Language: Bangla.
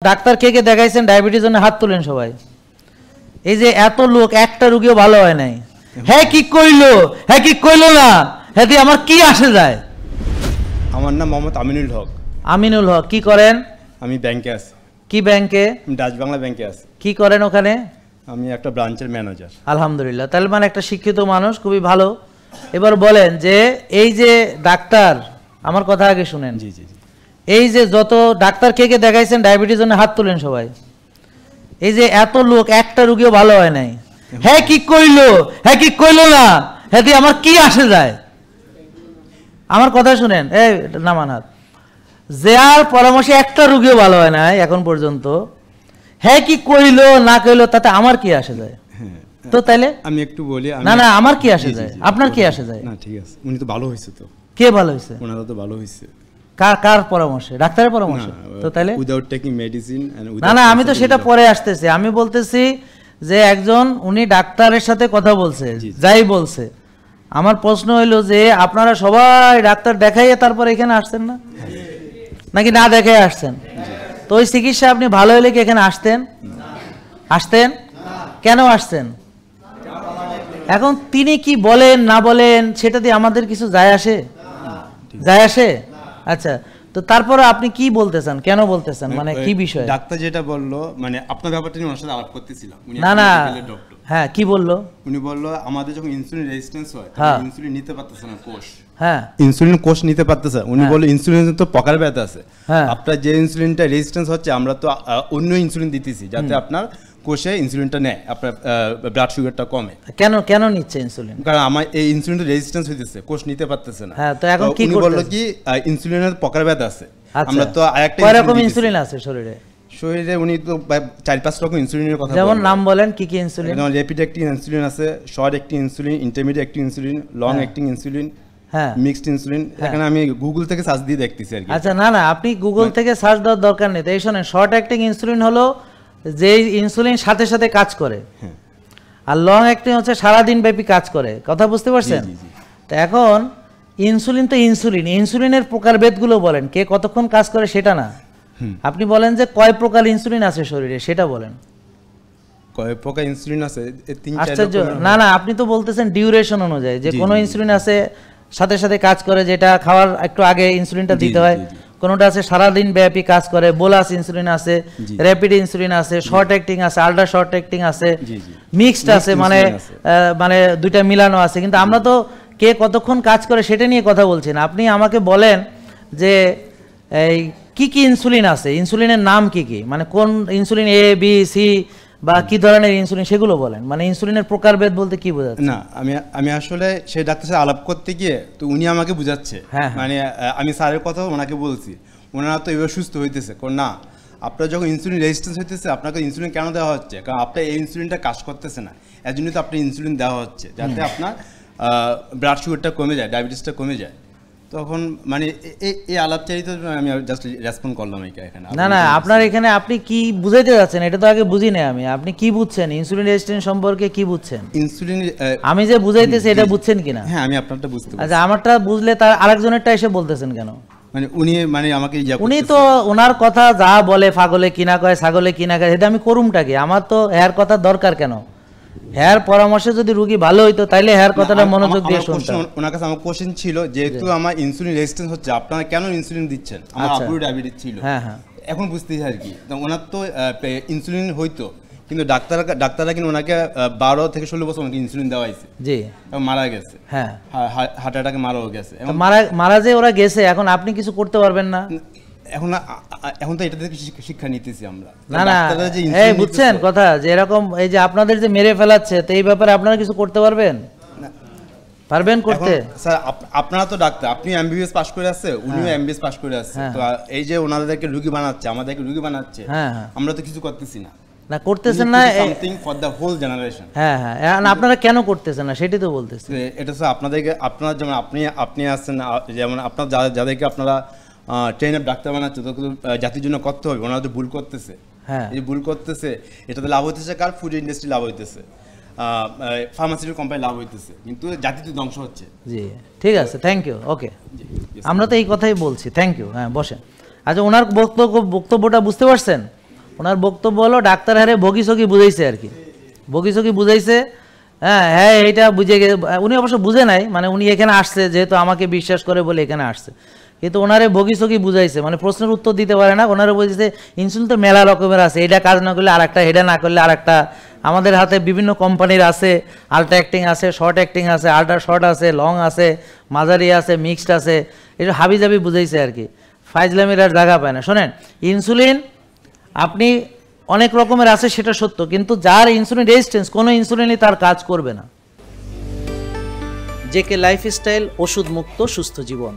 ডাক্তার কে কে দেখাইছেন ডায়াবেটিস জন্য হাত তুলেন সবাই। এই যে এত লোক, একটা রোগীও ভালো হয় নাই। হ্যাঁ কি কইলো, হ্যাঁ কি কইলো না, হ্যাঁ আমার কি আসে যায়? আমার নাম মোহাম্মদ আমিনুল হক। আমিনুল হক, কি করেন? আমি ব্যাংকে আছি। কি ব্যাংকে? ডাচ বাংলা ব্যাংকে আছি। কি করেন ওখানে? আমি একটা ব্রাঞ্চের ম্যানেজার। আলহামদুলিল্লাহ, তাহলে মানে একটা শিক্ষিত মানুষ, খুবই ভালো। এবার বলেন যে এই যে ডাক্তার, আমার কথা আগে শুনেন। জি জি জি। এই যে যত ডাক্তার কে কে দেখাইছেন ডায়াবেটিস জন্য হাত তুলেন সবাই। এই যে এত লোক, একটা রোগীও ভালো হয় নাই। হ্যাঁ কি কইলো, হ্যাঁ কি কইলো না, হ্যাঁ আমার কি আসে যায়? আমার কথা শুনেন, এই নামান হাত। যার পরামর্শে একটা রোগীও ভালো হয় নাই এখন পর্যন্ত, হ্যাঁ কি কইলো না কইলো তাতে আমার কি আসে যায়? তো তাইলে আমি একটু বলি। না না, আমার কি আসে যায়, আপনার কি আসে যায়? না ঠিক আছে, উনি তো ভালো হয়েছে। তো কে ভালো হয়েছে? ওনারা তো ভালো হয়েছে। কার পরামর্শে? ডাক্তারের পরামর্শে? তো তাইলে উইদাউট টেকিং মেডিসিন। না না, আমি তো সেটা পরে আসতেছি। আমি বলতেছি যে একজন উনি ডাক্তারের সাথে কথা বলছে, যাই বলছে। আমার প্রশ্ন হইলো যে আপনারা সবাই ডাক্তার দেখাইয়ে তারপর এখানে আসছেন না, নাকি না দেখাই আসছেন? তো ওই চিকিৎসা আপনি ভালো হলে কি এখানে আসতেন? আসতেন? কেন আসছেন? এখন তিনি কি বলেন না বলেন সেটা দিয়ে আমাদের কিছু যায় আসে? যায় আসে? আচ্ছা, তো তারপরে আপনি কি বলতেছেন, কেন বলতেছেন, মানে কি বিষয়? ডাক্তার যেটা বললো, মানে আপনার ব্যাপারটা নিয়ে ওনার সাথে আলাপ করতেছিলাম। না না, হ্যাঁ কি বললো? উনি বললো আমাদের যখন ইনসুলিন রেজিস্ট্যান্স হয়, ইনসুলিন নিতে পারতেছে না কোষ। হ্যাঁ, ইনসুলিন কোষ নিতে পারতেছে। উনি বললো ইনসুলিন তো প্রকার ব্যথা আছে, আপনার যে ইনসুলিনটা রেজিস্ট্যান্স হচ্ছে আমরা তো অন্য ইনসুলিন দিতেছি যাতে আপনার কোষে ইনসুলিনটা নেয়, আপনার ব্লাড সুগারটা কমে। কেন কেন নিচ্ছে ইনসুলিন? কারণ আমার এই ইনসুলিনটা রেজিস্ট্যান্স হইতেছে, কোষ নিতে পারতেছে না। হ্যাঁ, তো এখন কি উনি বললো কি ইনসুলিনের প্রকার ব্যথা আছে। আমরা তো আরেকটা কয় রকম ইনসুলিন আছে শরীরে? শরীরে উনি তো 4-5 রকম ইনসুলিনের কথা বলেন। যেমন নাম বলেন, কি কি ইনসুলিন? যেমন র্যাপিড অ্যাক্টিং ইনসুলিন আছে, short acting insulin, intermediate acting insulin, long acting insulin, হ্যাঁ, মিক্সড ইনসুলিন। এখানে আমি গুগল থেকে সার্চ দিয়ে দেখতেছি আর কি। আচ্ছা, না না, আপনি গুগল থেকে সার্চ দেওয়ার দরকার নেই। এই শুনেন, শর্ট অ্যাক্টিং ইনসুলিন হলো যে ইনসুলিন সাথে সাথে কাজ করে, আর লং অ্যাক্টিং হচ্ছে সারাদিন ব্যাপী কাজ করে। কথা বুঝতে পারছেন? তো এখন ইনসুলিন তো ইনসুলিন, ইনসুলিনের প্রকারভেদগুলো বলেন, কে কতক্ষণ কাজ করে সেটা না। আপনি বলেন যে কয় প্রকার ইনসুলিন আছে শরীরে, সেটা বলেন। কয় প্রকার ইনসুলিন আছে? আশ্চর্য। না না, আপনি তো বলতেছেন ডিউরেশন অনুযায়ী যে কোনো ইনসুলিন আছে সাথে সাথে কাজ করে, যেটা খাওয়ার একটু আগে ইনসুলিনটা দিতে হয়। কোনোটা আছে সারাদিন ব্যাপী কাজ করে, বোলাস ইনসুলিন আছে, র্যাপিড ইনসুলিন আছে, শর্ট অ্যাক্টিং আছে, আল্ট্রা শর্ট অ্যাক্টিং আছে, মিক্সড আছে, মানে দুইটা মিলানো আছে। কিন্তু আমরা তো কে কতক্ষণ কাজ করে সেটা নিয়ে কথা বলছি না। আপনি আমাকে বলেন যে এই কি কি ইনসুলিন আছে, ইনসুলিনের নাম কি কি, মানে কোন ইনসুলিন এ বি সি বা কি ধরনের ইনসুলিন সেগুলো বলেন। মানে ইনসুলিনের প্রকারভেদ বলতে কি বোঝাচ্ছে? না, আমি আসলে সেই ডাক্তারের সাথে আলাপ করতে গিয়ে তো উনি আমাকে বুঝাচ্ছে, মানে আমি স্যারের কথা ওনাকে বলছি, ওনারা তো এবার সুস্থ হইতেছে। না, আপনার যখন ইনসুলিন রেজিস্ট্যান্স হইতেছে, আপনাকে ইনসুলিন কেন দেওয়া হচ্ছে? কারণ আপনার এই ইনসুলিনটা কাজ করতেছে না, এর জন্যই তো আপনার ইনসুলিন দেওয়া হচ্ছে, যাতে আপনার ব্লাড সুগারটা কমে যায়, ডায়াবেটিসটা কমে যায়। তখন মানে এই আলাপচারিতা আমি জাস্ট রেসপন্ড করলাম এখানে। না না, আপনার এখানে আপনি কি বুঝাইতে যাচ্ছেন এটা তো আগে বুঝি নাই আমি। আপনি কি বুঝছেন ইনসুলিন রেজিস্ট্যান্স সম্পর্কে, কি বুঝছেন? ইনসুলিন আমি যে বুঝাইতেছি এটা বুঝছেন কিনা? হ্যাঁ, আমি আপনারটা বুঝতে পারছি। আচ্ছা, আমারটা বুঝলে তার আরেকজনেরটা এসে বলতেছেন কেন? মানে উনি মানে আমাকে উনি তো ওনার কথা যা বলে, পাগলে কিনা কয়, ছাগলে কিনা কয়, এটা আমি করুমটা কি? আমার তো এর কথা দরকার কেন? হেয়ার পরামর্শে যদি রোগী ভালো হইতো তাইলে হেয়ার কথাটা মনোযোগ দিয়ে শুনতাম। ওনার কাছে আমার কোশ্চেন ছিল, যেহেতু আমার ইনসুলিন রেজিস্ট্যান্স হচ্ছে, আপনারা কেন ইনসুলিন দিচ্ছেন? আমার আব্বুর ডায়াবেটিস ছিল, হ্যাঁ হ্যাঁ, এখন বুঝতেছি আর কি। ওনার তো ইনসুলিন হইতো, কিন্তু ডাক্তাররা কিন্তু ওনাকে 12 থেকে 16 বছর ওনাকে ইনসুলিন দেওয়া হয়েছে। জি, মারা গেছে। হ্যাঁ, হার্ট অ্যাটাকে মারাও গেছে। মারা যে ওরা গেছে, এখন আপনি কিছু করতে পারবেন না। এখন তো এটা থেকে শিক্ষা নিতেছি আমরা। না না, এই বুঝছেন কথা, যে এরকম এই যে আপনাদের যে মেরে ফেলাচ্ছে, তো এই ব্যাপারে আপনারা কিছু করতে পারবেন? পারবেন করতে? স্যার, আপনারা তো ডাক্তার, আপনি এমবিবিএস পাস করে আসছে, উনিও এমবিবিএস পাস করে আসছে। তো এই যে ওনাদেরকে রোগী বানাচ্ছে, আমাদেরকে রোগী বানাচ্ছে, আমরা তো কিছু করতেছি না। না করতেছেন না, something for the whole generation. হ্যাঁ হ্যাঁ, আপনারা কেন করতেছেন না সেটাই তো বলতেছি। এটা স্যার আপনাদেরকে, আপনারা যেমন আপনি আসছেন, যেমন আপনার যাদেরকে আপনারা ট্রেন অফ ডাক্তার বানাচ্ছে, তো জাতির জন্য করতে হবে। ওনারা তো ভুল করতেছে, হ্যাঁ, এই ভুল করতেছে, এটাতে লাভ হইতেছে কার? ফুড ইন্ডাস্ট্রি লাভ হইতেছে, ফার্মাসিউটিক্যাল কোম্পানি লাভ হইতেছে, কিন্তু জাতি তো ধ্বংস হচ্ছে। জি, ঠিক আছে, থ্যাংক ইউ। ওকে, আমরা তো এই কথাই বলছি। Thank you. হ্যাঁ, বসেন। আচ্ছা, ওনার বক্তব্যটা বুঝতে পারছেন? ওনার বক্তব্য হলো ডাক্তার হারে বগিসগি বুঝাইছে আর কি, বগিসগি বুঝাইছে। হ্যাঁ হ্যাঁ এইটা বুঝে উনি অবশ্য বুঝে নাই, মানে উনি এখানে আসছে যেহেতু আমাকে বিশ্বাস করে বলে এখানে আসছে, কিন্তু ওনারে বগিসগি বুঝাইছে, মানে প্রশ্নের উত্তর দিতে পারে না। ওনারে বলছে ইনসুলিন তো মেলা রকমের আছে, এটা কাজ না করলে আরেকটা, এটা না করলে আরেকটা। আমাদের হাতে বিভিন্ন কোম্পানির আছে, আল্ট্রা অ্যাক্টিং আছে, শর্ট অ্যাক্টিং আছে, আল্ট্রা শর্ট আছে, লং আছে, মাঝারি আছে, মিক্সড আছে, এটা হাবিজাবি বুঝাইছে আর কি। ফাইজলামের আর জায়গা পায় না। শোনেন, ইনসুলিন আপনি অনেক রকমের আছে সেটা সত্য, কিন্তু যার ইনসুলিন রেজিস্ট্যান্স কোনো ইনসুলিনই তার কাজ করবে না। জেকে লাইফস্টাইল, ওষুধ মুক্ত সুস্থ জীবন।